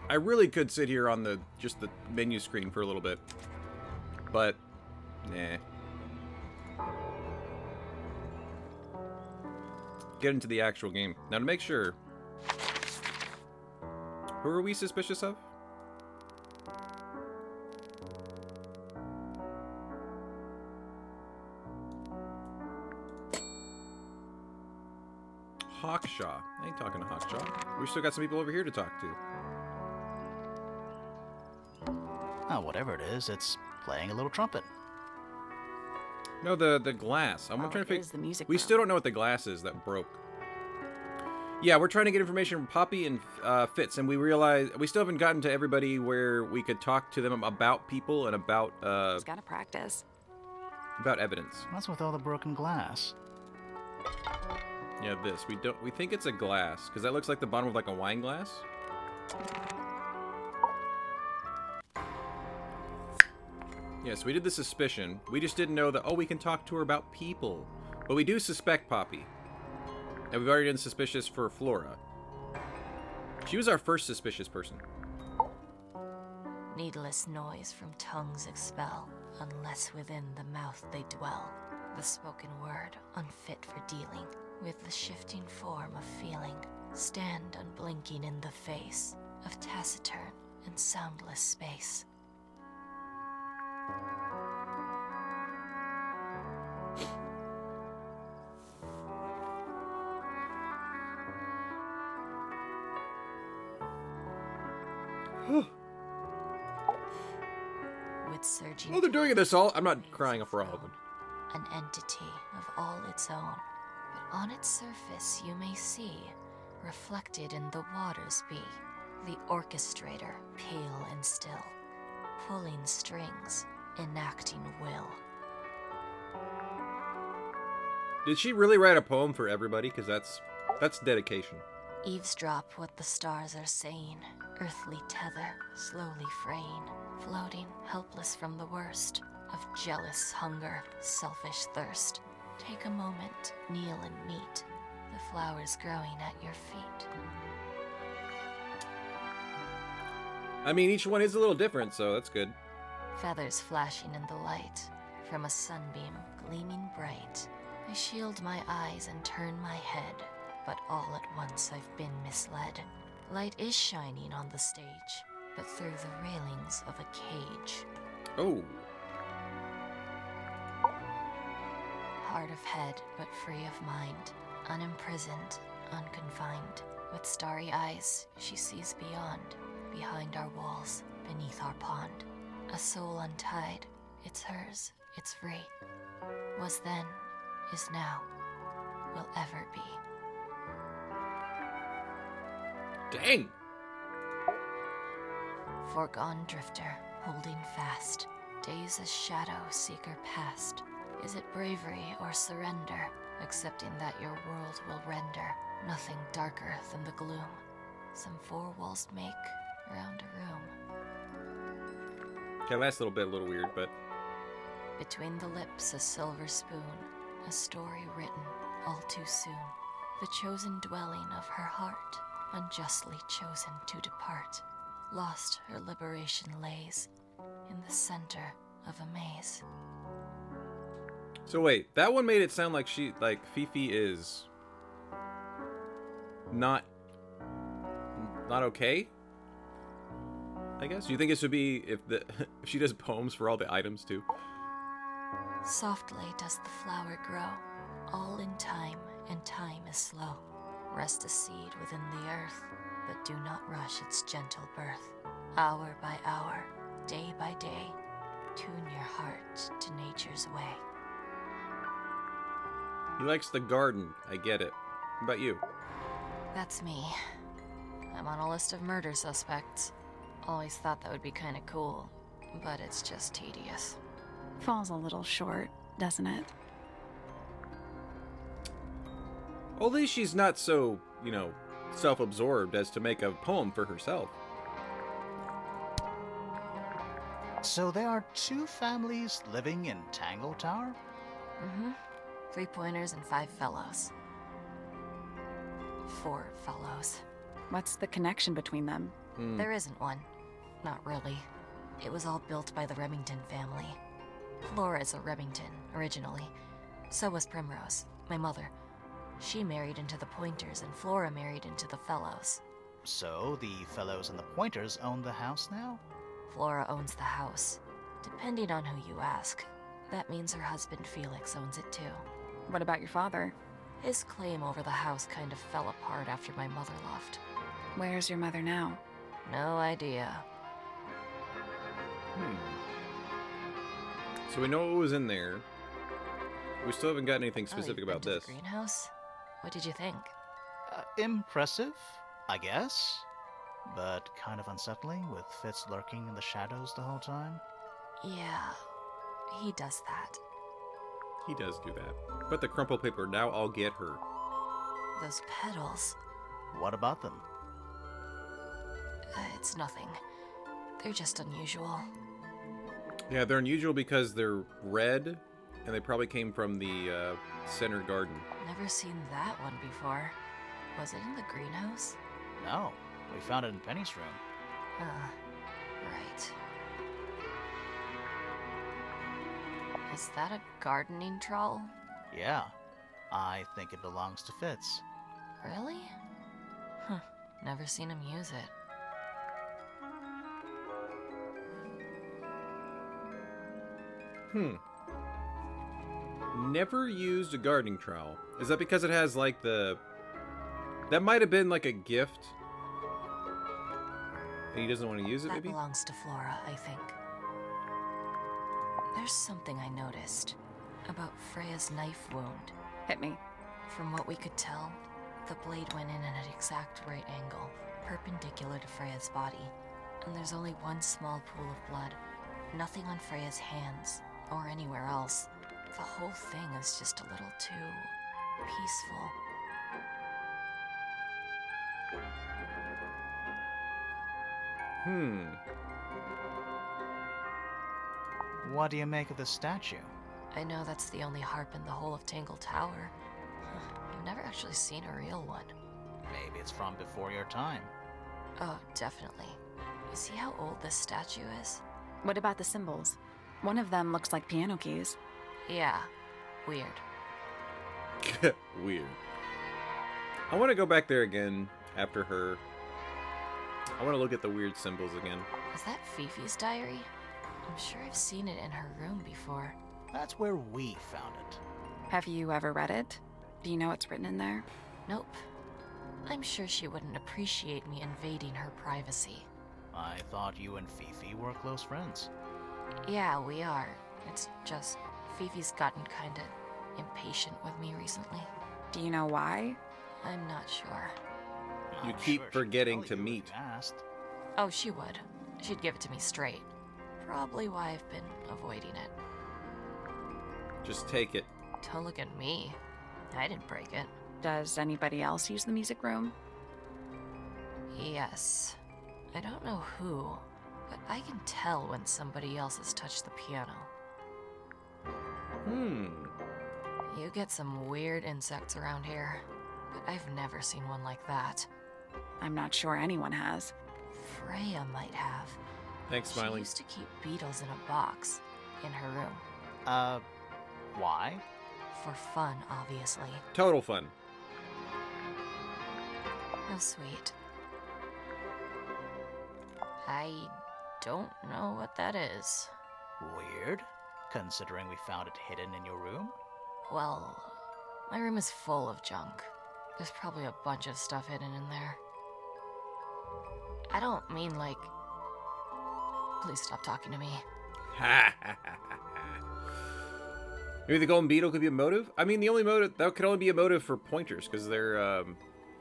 I really could sit here on the just the menu screen for a little bit, but nah. Get into the actual game now to make sure. Who are we suspicious of? Hawkshaw. I ain't talking to Hawkshaw. We still got some people over here to talk to. Oh, whatever it is, it's playing a little trumpet. No, the glass. I'm trying to figure. We still don't know what the glass is that broke. Yeah, we're trying to get information from Poppy and Fitz, and we realize we still haven't gotten to everybody where we could talk to them about people and about It's gotta practice. About evidence. What's with all the broken glass? Yeah, this. We think it's a glass because that looks like the bottom of like a wine glass. Yes, we did the suspicion. We just didn't know that, oh, we can talk to her about people. But we do suspect Poppy. And we've already done suspicious for Flora. She was our first suspicious person. Needless noise from tongues expel, unless within the mouth they dwell. The spoken word, unfit for dealing with the shifting form of feeling. Stand unblinking in the face of taciturn and soundless space. With surging. Oh, they're doing this all. I'm not crying for all of them. An entity of all its own, but on its surface you may see, reflected in the waters be, the orchestrator, pale and still, pulling strings, enacting will. Did she really write a poem for everybody? Because that's dedication. Eavesdrop what the stars are saying, earthly tether, slowly fraying, floating, helpless from the worst of jealous hunger, selfish thirst. Take a moment, kneel and meet the flowers growing at your feet. I mean, each one is a little different, so that's good. Feathers flashing in the light, from a sunbeam gleaming bright. I shield my eyes and turn my head, but all at once I've been misled. Light is shining on the stage, but through the railings of a cage. Oh. Hard of head, but free of mind, unimprisoned, unconfined. With starry eyes, she sees beyond, behind our walls, beneath our pond. A soul untied, it's hers, it's free. Was then, is now, will ever be. Dang! Foregone drifter, holding fast, days as shadow seeker past. Is it bravery or surrender, accepting that your world will render nothing darker than the gloom some four walls make around a room? Okay, last little bit a little weird, but... Between the lips a silver spoon, a story written all too soon. The chosen dwelling of her heart, unjustly chosen to depart. Lost her liberation lays in the center of a maze. So wait, that one made it sound like Fifi is not okay? I guess. Do you think this would be if if she does poems for all the items too? Softly does the flower grow, all in time, and time is slow. Rest a seed within the earth, but do not rush its gentle birth. Hour by hour, day by day, tune your heart to nature's way. He likes the garden, I get it. What about you? That's me. I'm on a list of murder suspects. Always thought that would be kinda cool, but it's just tedious. Falls a little short, doesn't it? Well, at least she's not so, self-absorbed as to make a poem for herself. So there are two families living in Tangle Tower? Mm-hmm. 3 pointers and 5 fellows. 4 fellows. What's the connection between them? There isn't one. Not really. It was all built by the Remington family. Flora is a Remington, originally. So was Primrose, my mother. She married into the Pointers, and Flora married into the Fellows. So the Fellows and the Pointers own the house now? Flora owns the house. Depending on who you ask, that means her husband Felix owns it too. What about your father? His claim over the house kind of fell apart after my mother left. Where's your mother now? No idea. So we know what was in there. We still haven't got anything specific you've about been to this. the greenhouse? What did you think? Impressive, I guess. But kind of unsettling, with Fitz lurking in the shadows the whole time. Yeah, he does that. He does do that. But the crumpled paper, now I'll get her. Those petals, What about them? it's nothing. They're just unusual. Yeah, they're unusual because they're red, and they probably came from the center garden. Never seen that one before. Was it in the greenhouse? No, we found it in Penny's room. Right. Is that a gardening trowel? Yeah, I think it belongs to Fitz. Really? Huh. Never seen him use it. Never used a gardening trowel. Is that because it has like the... That might have been like a gift. And he doesn't want to use it, That maybe? belongs to Flora, I think. There's something I noticed about Freya's knife wound. Hit me. From what we could tell, the blade went in at an exact right angle, perpendicular to Freya's body. And there's only one small pool of blood. Nothing on Freya's hands, or anywhere else. The whole thing is just a little too peaceful. What do you make of the statue? I know that's the only harp in the whole of Tangle Tower. I've never actually seen a real one. Maybe it's from before your time. Oh, definitely. You see how old this statue is? What about the symbols? One of them looks like piano keys. Yeah, weird. Weird. I want to go back there again after her. I want to look at the weird symbols again. Is that Fifi's diary? I'm sure I've seen it in her room before. That's where we found it. Have you ever read it? Do you know what's written in there? Nope. I'm sure she wouldn't appreciate me invading her privacy. I thought you and Fifi were close friends. Yeah, we are. It's just Fifi's gotten kinda impatient with me recently. Do you know why? I'm not sure. You I'm keep sure she'd forgetting tell to you if meet. you asked. Oh, she would. She'd give it to me straight. Probably why I've been avoiding it. Just take it. Don't look at me. I didn't break it. Does anybody else use the music room? Yes. I don't know who, but I can tell when somebody else has touched the piano. You get some weird insects around here, but I've never seen one like that. I'm not sure anyone has. Freya might have. Thanks, She Smiling. used to keep beetles in a box in her room. Why? For fun, obviously. Total fun. How sweet. I don't know what that is. Weird, considering we found it hidden in your room. Well, my room is full of junk. There's probably a bunch of stuff hidden in there. I don't mean like... Please stop talking to me. Maybe the golden beetle could be a motive? I mean, the only motive... That could only be a motive for pointers, because they're...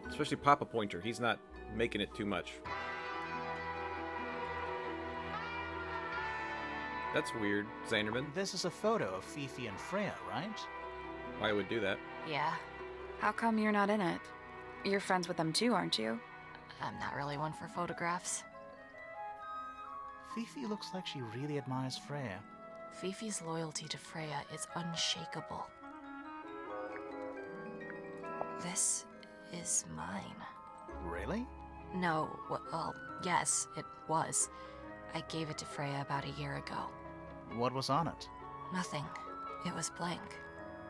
especially Papa Pointer. He's not making it too much. That's weird, Zanderman. This is a photo of Fifi and Freya, right? Why would do that? Yeah, How come you're not in it? You're friends with them too, aren't you? I'm not really one for photographs. Fifi looks like she really admires Freya. Fifi's loyalty to Freya is unshakable. This is mine. Really? No, well, Yes, it was. I gave it to Freya about a year ago. What was on it? Nothing. It was blank.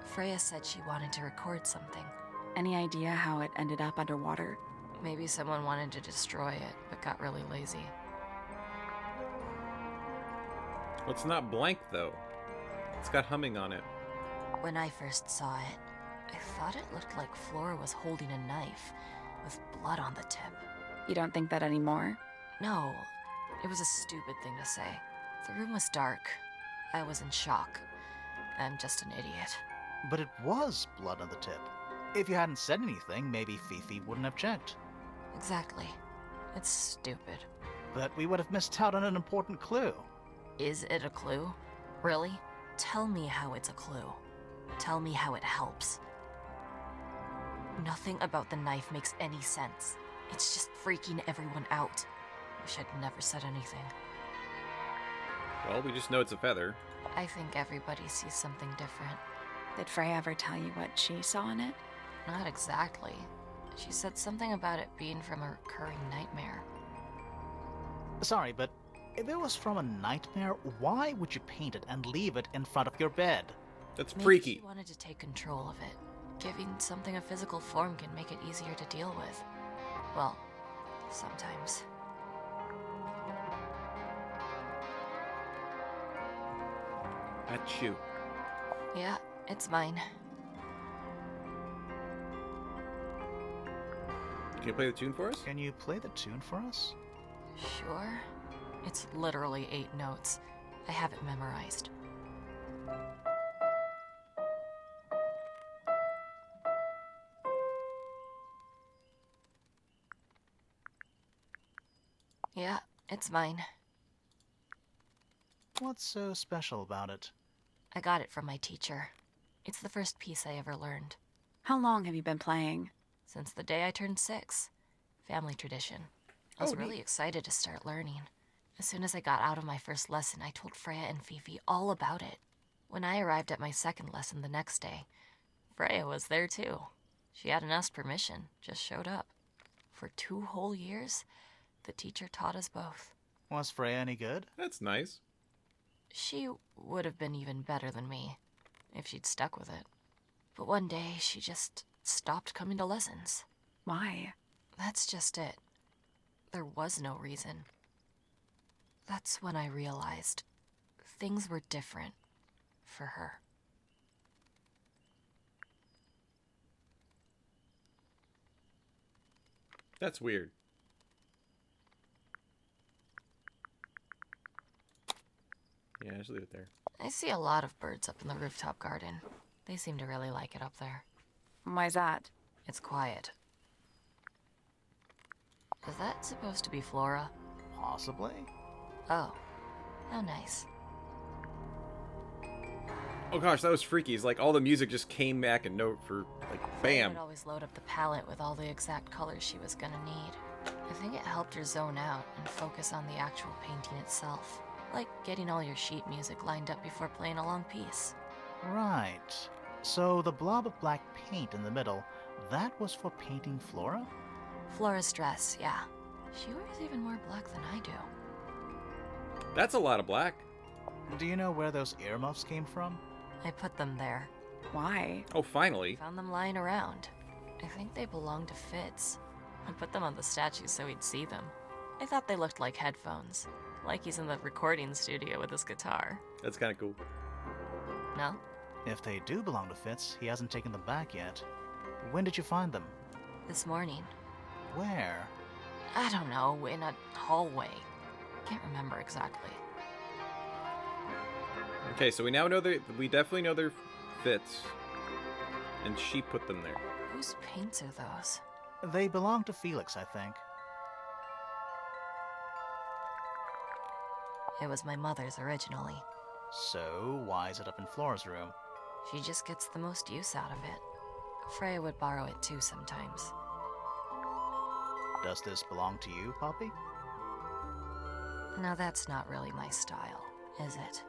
Freya said she wanted to record something. Any idea how it ended up underwater? Maybe someone wanted to destroy it, but got really lazy. Well, it's not blank, though. It's got humming on it. When I first saw it, I thought it looked like Flora was holding a knife, with blood on the tip. You don't think that anymore? No, it was a stupid thing to say. The room was dark. I was in shock. I'm just an idiot. But it was blood on the tip. If you hadn't said anything, maybe Fifi wouldn't have checked. Exactly. It's stupid. But we would have missed out on an important clue. Is it a clue? Really? Tell me how it's a clue. Tell me how it helps. Nothing about the knife makes any sense. It's just freaking everyone out. Wish I'd never said anything. Well, we just know it's a feather. I think everybody sees something different. Did Freya ever tell you what she saw in it? Not exactly. She said something about it being from a recurring nightmare. Sorry, but if it was from a nightmare, why would you paint it and leave it in front of your bed? That's Maybe freaky. she wanted to take control of it. Giving something a physical form can make it easier to deal with. Well, sometimes. Achoo. Yeah, it's mine. Can you play the tune for us? Can you play the tune for us? Sure. It's literally 8 notes. I have it memorized. Yeah, it's mine. What's so special about it? I got it from my teacher. It's the first piece I ever learned. How long have you been playing? Since the day I turned 6. Family tradition. I was really excited to start learning. As soon as I got out of my first lesson, I told Freya and Fifi all about it. When I arrived at my second lesson the next day, Freya was there too. She hadn't asked permission, just showed up. For 2 whole years, the teacher taught us both. Was Freya any good? That's nice. She would have been even better than me, if she'd stuck with it. But one day, she just stopped coming to lessons. Why? That's just it. There was no reason. That's when I realized things were different for her. That's weird. Yeah, just leave it there. I see a lot of birds up in the rooftop garden. They seem to really like it up there. Why's that? It's quiet. Is that supposed to be Flora? Possibly. Oh, how nice. Oh gosh, that was freaky. It's like all the music just came back and note for like I bam. would always load up the palette with all the exact colors she was gonna need. I think it helped her zone out and focus on the actual painting itself. Like getting all your sheet music lined up before playing a long piece. Right. So the blob of black paint in the middle, that was for painting Flora? Flora's dress, yeah. She wears even more black than I do. That's a lot of black. Do you know where those earmuffs came from? I put them there. Why? Oh, finally. Found them lying around. I think they belonged to Fitz. I put them on the statue so he'd see them. I thought they looked like headphones. Like he's in the recording studio with his guitar. That's kind of cool. No? If they do belong to Fitz, he hasn't taken them back yet. When did you find them? This morning. Where? I don't know, in a hallway. Can't remember exactly. Okay, so we now know we definitely know their fits, and she put them there. Whose paints are those? They belong to Felix, I think. It was my mother's originally. So, why is it up in Flora's room? She just gets the most use out of it. Freya would borrow it too sometimes. Does this belong to you, Poppy? Now that's not really my style, is it?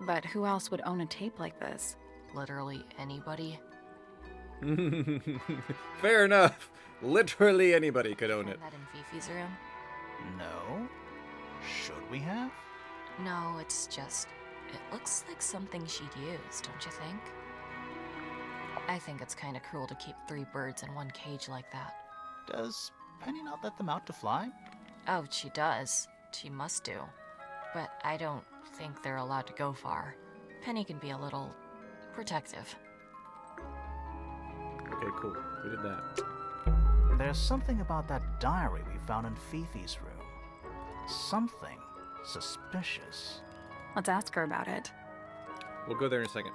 But who else would own a tape like this? Literally anybody? Fair enough. Literally anybody could own it. Find that in Fifi's room? No. Should we have? No, it's just... It looks like something she'd use, don't you think? I think it's kind of cruel to keep 3 birds in one cage like that. Does Penny not let them out to fly? Oh, she does. She must do. But I don't think they're allowed to go far. Penny can be a little... protective. Okay, cool. We did that. There's something about that diary we found in Fifi's room. Something suspicious. Let's ask her about it. We'll go there in a second.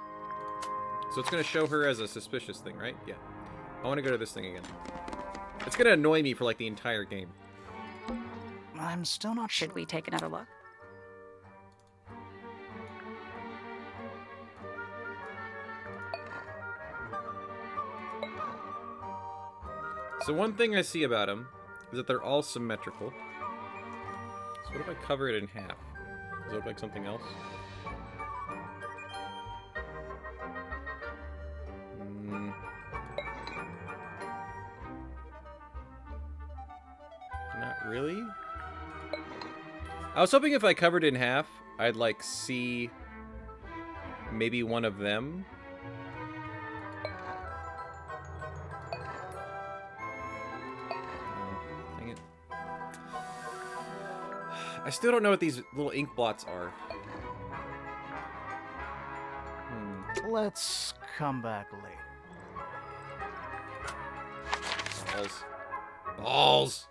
So it's going to show her as a suspicious thing, right? Yeah. I want to go to this thing again. It's going to annoy me for like the entire game. I'm still not sure. Should we take another look? So one thing I see about them is that they're all symmetrical. So what if I cover it in half? Does it look like something else? Not really. I was hoping if I covered it in half, I'd like see maybe one of them. Dang it. I still don't know what these little ink blots are. Let's come back later. Balls. Balls!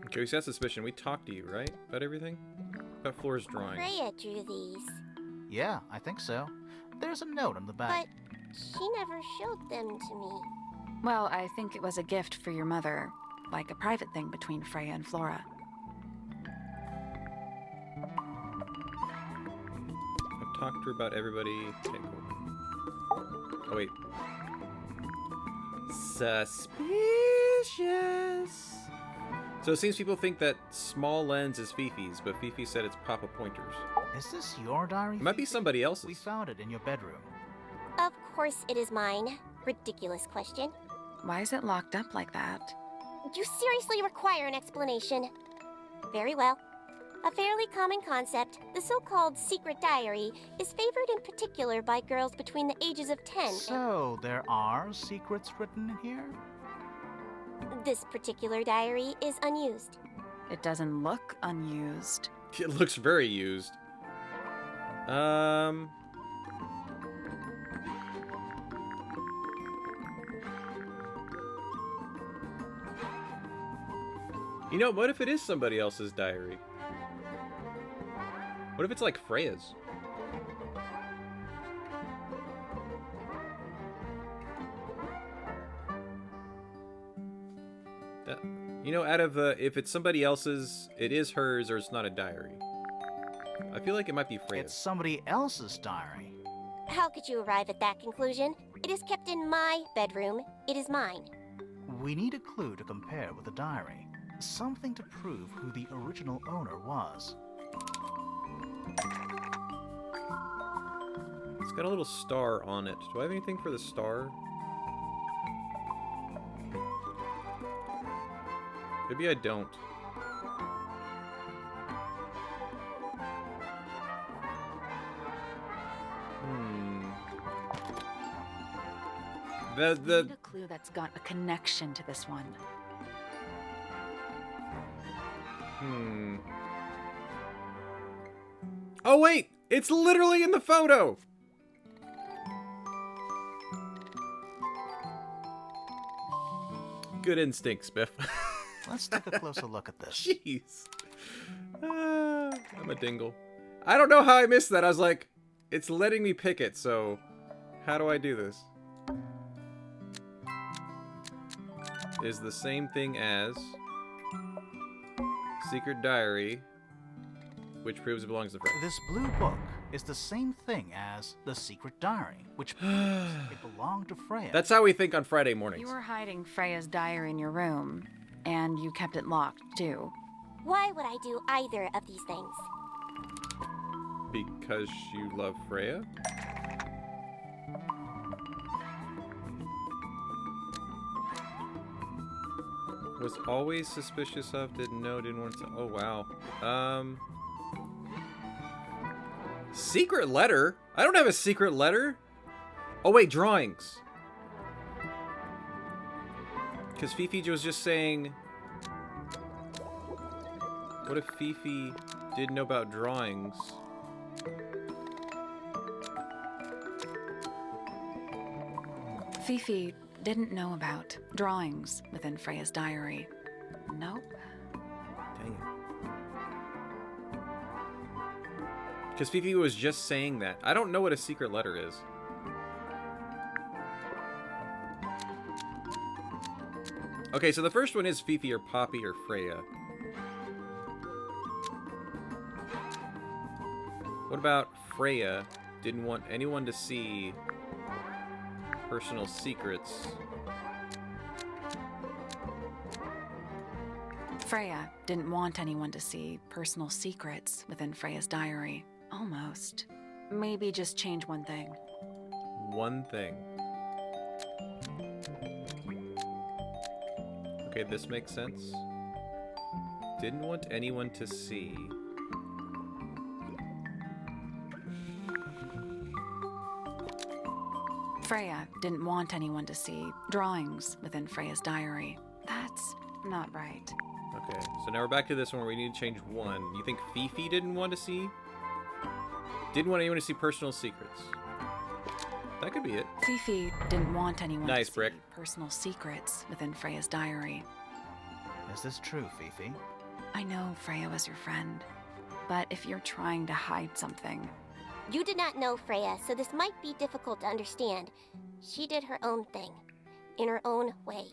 Okay, we set suspicion. We talked to you, right? About everything? About Flora's drawing. Freya drew these, Yeah, I think so. There's a note on the back. but she never showed them to me. Well, I think it was a gift for your mother, like a private thing between Freya and Flora. I've talked to her about everybody. Okay, cool. Oh, wait. Suspicious! So it seems people think that small lens is Fifi's, but Fifi said it's Papa Pointer's. Is this your diary? It might be Fifi? somebody else's. We found it in your bedroom. Of course it is mine. Ridiculous question. Why is it locked up like that? You seriously require an explanation. Very well. A fairly common concept, the so-called secret diary, is favored in particular by girls between the ages of 10. So, there are secrets written in here? This particular diary is unused. It doesn't look unused. It looks very used. You know, what if it is somebody else's diary? What if it's like Freyas? You know, out of if it's somebody else's, it is hers or it's not a diary. I feel like it might be Freyas. It's somebody else's diary. How could you arrive at that conclusion? It is kept in my bedroom. It is mine. We need a clue to compare with the diary. Something to prove who the original owner was. It's got a little star on it. Do I have anything for the star? Maybe I don't. We need a clue that's got a connection to this one. Oh wait! It's literally in the photo! Good instinct, Spiff. Let's take a closer look at this. Jeez. I'm a dingle. I don't know how I missed that. I was like, it's letting me pick it, so how do I do this? Is the same thing as Secret Diary, which proves it belongs to Freya. This blue book is the same thing as the secret diary, which proves it belonged to Freya. That's how we think on Friday mornings. You were hiding Freya's diary in your room, and you kept it locked, too. Why would I do either of these things? Because you love Freya? Was always suspicious of, didn't know, didn't want to... Oh, wow. Secret letter? I don't have a secret letter. Oh, wait, drawings. Because Fifi was just saying... What if Fifi didn't know about drawings? Fifi didn't know about drawings within Freyas diary. Nope. Dang it. Because Fifi was just saying that. I don't know what a secret letter is. Okay, so the first one is Fifi or Poppy or Freya. What about Freya didn't want anyone to see personal secrets? Freya didn't want anyone to see personal secrets within Freyas diary. Almost. Maybe just change one thing. One thing. Okay, this makes sense. Didn't want anyone to see. Freya didn't want anyone to see drawings within Freyas diary. That's not right. Okay, so now we're back to this one where we need to change one. You think Fifi didn't want to see? Didn't want anyone to see personal secrets. That could be it. Fifi didn't want anyone to see Brick. personal secrets within Freyas diary. Is this true, Fifi? I know Freya was your friend, but if you're trying to hide something... You did not know Freya, so this might be difficult to understand. She did her own thing, in her own way.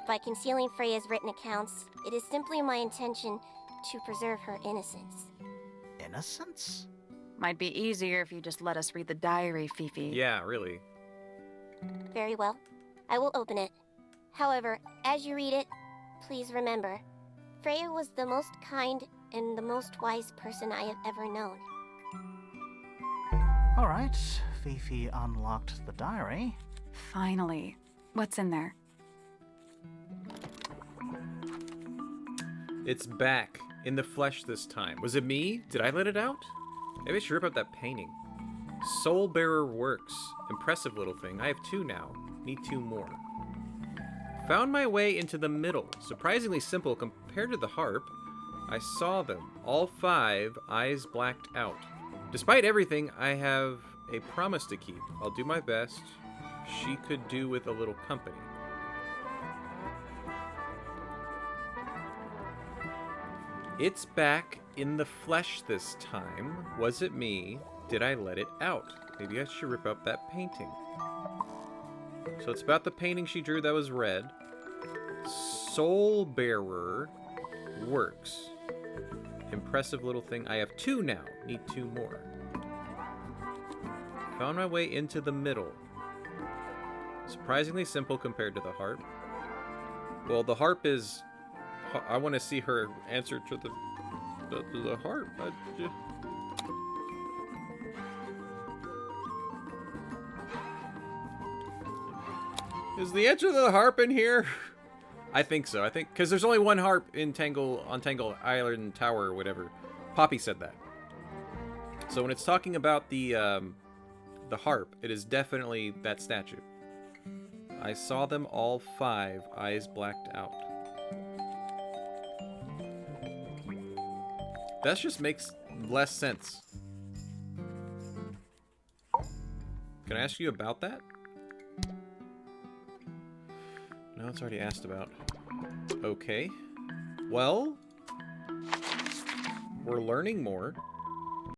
By concealing Freya's written accounts, it is simply my intention to preserve her innocence. Innocence? Might be easier if you just let us read the diary, Fifi. Yeah, really. Very well. I will open it. However, as you read it, please remember, Freya was the most kind and the most wise person I have ever known. All right, Fifi unlocked the diary. Finally. What's in there? It's back. In the flesh this time. Was it me? Did I let it out? Maybe I should rip up that painting. Soul Bearer Works. Impressive little thing. I have 2 now. Need 2 more. Found my way into the middle. Surprisingly simple compared to the harp. I saw them. All 5, eyes blacked out. Despite everything, I have a promise to keep. I'll do my best. She could do with a little company. It's back in the flesh this time. Was it me? Did I let it out? Maybe I should rip up that painting. So it's about the painting she drew that was red. Soul Bearer Works. Impressive little thing. I have 2 now. Need 2 more. Found my way into the middle. Surprisingly simple compared to the harp. Well, the harp is... I want to see her answer to the harp. Is the answer to the harp in here? I think so. I think because there's only one harp in Tangle Island Tower or whatever. Poppy said that. So when it's talking about the harp, it is definitely that statue. I saw them all 5, eyes blacked out. That just makes less sense. Can I ask you about that? No, it's already asked about. Okay. Well, we're learning more.